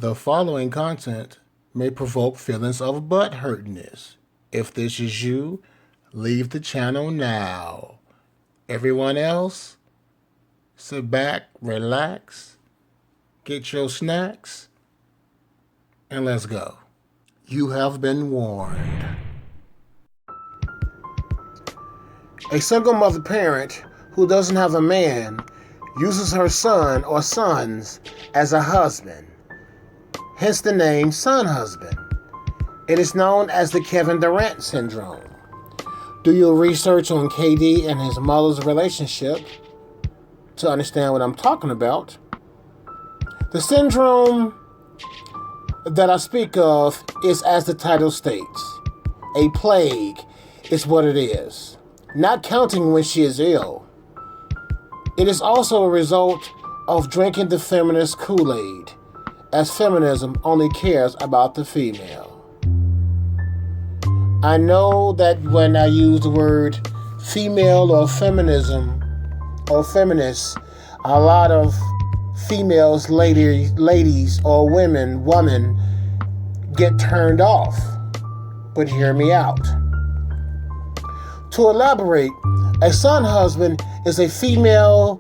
The following content may provoke feelings of butthurtness. If this is you, leave the channel now. Everyone else, sit back, relax, get your snacks, and let's go. You have been warned. A single mother parent who doesn't have a man uses her son or sons as a husband, hence the name son husband. It is known as the Kevin Durant syndrome. Do your research on KD and his mother's relationship to understand what I'm talking about. The syndrome that I speak of is, as the title states, a plague is what it is, not counting when she is ill. It is also a result of drinking the feminist Kool-Aid, as feminism only cares about the female. I know that when I use the word female or feminism or feminists, a lot of females, ladies or woman get turned off. But hear me out. To elaborate, a son husband is a female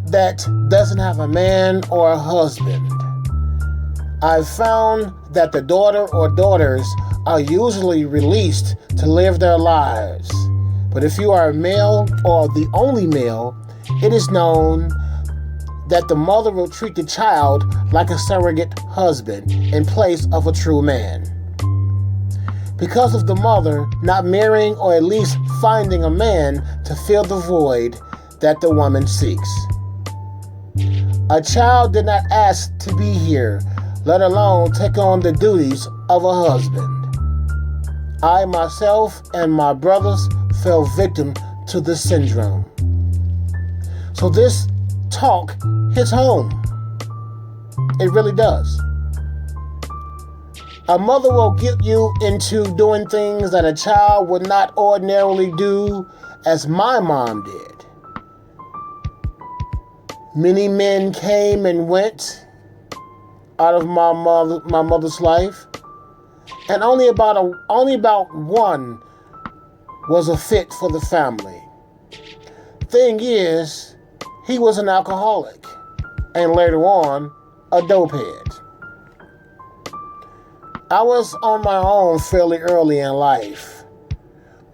that doesn't have a man or a husband. I've found that the daughter or daughters are usually released to live their lives. But if you are a male or the only male, it is known that the mother will treat the child like a surrogate husband in place of a true man. Because of the mother not marrying or at least finding a man to fill the void that the woman seeks. A child did not ask to be here, let alone take on the duties of a husband. I myself and my brothers fell victim to this syndrome. So this talk hits home. It really does. A mother will get you into doing things that a child would not ordinarily do, as my mom did. Many men came and went out of my mother's life, and only about one was a fit for the family. Thing is, he was an alcoholic, and later on, a dopehead. I was on my own fairly early in life,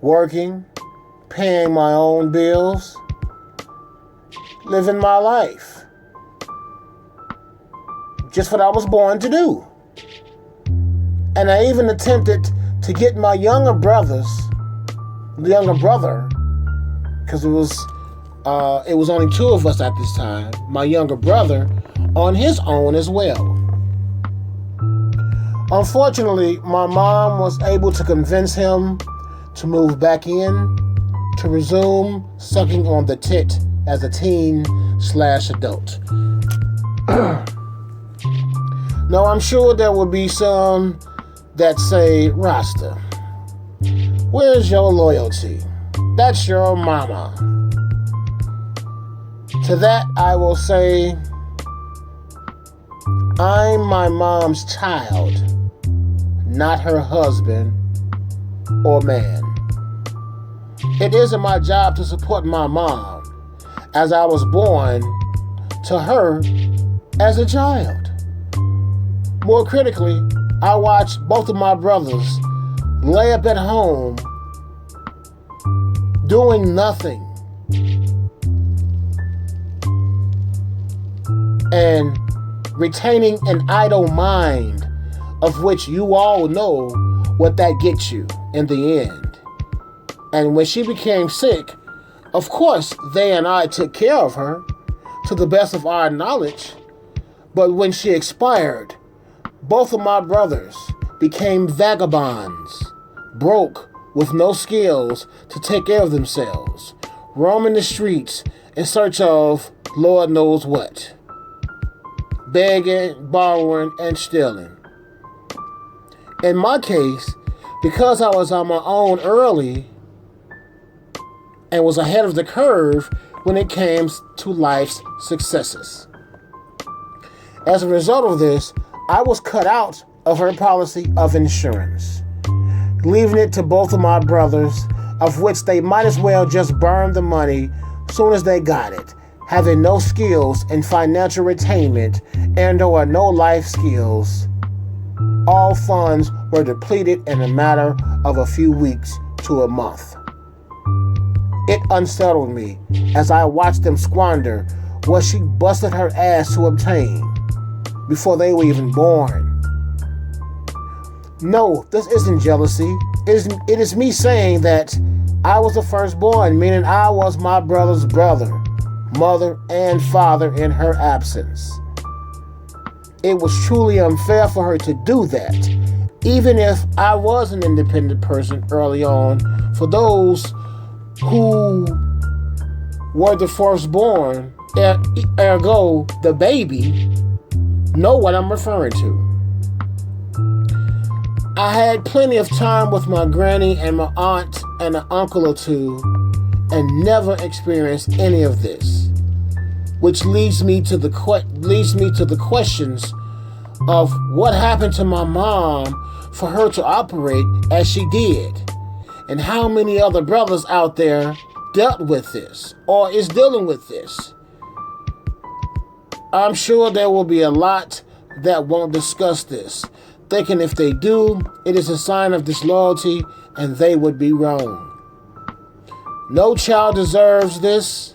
working, paying my own bills, living my life. Just what I was born to do. And I even attempted to get my younger brother, because it was only two of us at this time, my younger brother, on his own as well. Unfortunately, my mom was able to convince him to move back in, to resume sucking on the tit as a teen/adult. Now, I'm sure there will be some that say, Rasta, where's your loyalty? That's your mama. To that, I will say, I'm my mom's child, not her husband or man. It isn't my job to support my mom, as I was born to her as a child. More critically, I watched both of my brothers lay up at home doing nothing and retaining an idle mind, of which you all know what that gets you in the end. And when she became sick, of course they and I took care of her to the best of our knowledge. But when she expired, both of my brothers became vagabonds, broke with no skills to take care of themselves, roaming the streets in search of Lord knows what, begging, borrowing, and stealing. In my case, because I was on my own early and was ahead of the curve when it came to life's successes. As a result of this, I was cut out of her policy of insurance, leaving it to both of my brothers, of which they might as well just burn the money soon as they got it, having no skills in financial retainment and or no life skills. All funds were depleted in a matter of a few weeks to a month. It unsettled me as I watched them squander what she busted her ass to obtain before they were even born. No, this isn't jealousy. It is me saying that I was the firstborn, meaning I was my brother's brother, mother, and father in her absence. It was truly unfair for her to do that, even if I was an independent person early on. For those who were the firstborn, ergo the baby, know what I'm referring to. I had plenty of time with my granny and my aunt and an uncle or two and never experienced any of this, which leads me to the questions of what happened to my mom for her to operate as she did, and how many other brothers out there dealt with this or is dealing with this. I'm sure there will be a lot that won't discuss this, thinking if they do, it is a sign of disloyalty, and they would be wrong. No child deserves this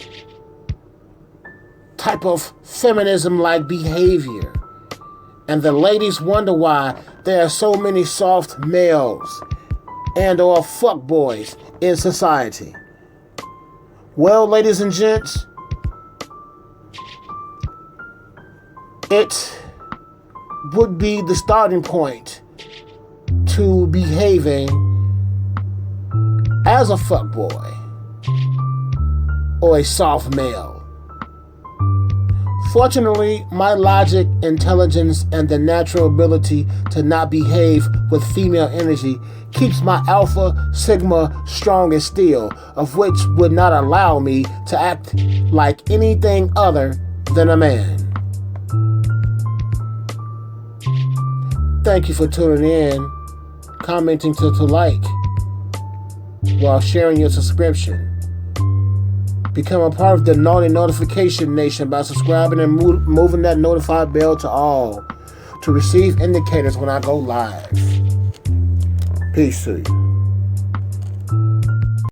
type of feminism-like behavior. And the ladies wonder why there are so many soft males and or fuckboys in society. Well, ladies and gents, it would be the starting point to behaving as a fuckboy or a soft male. Fortunately, my logic, intelligence, and the natural ability to not behave with female energy keeps my alpha sigma strong as steel, of which would not allow me to act like anything other than a man. Thank you for tuning in, commenting to like, while sharing your subscription. Become a part of the Naughty Notification Nation by subscribing and moving that notified bell to all to receive indicators when I go live. Peace to you.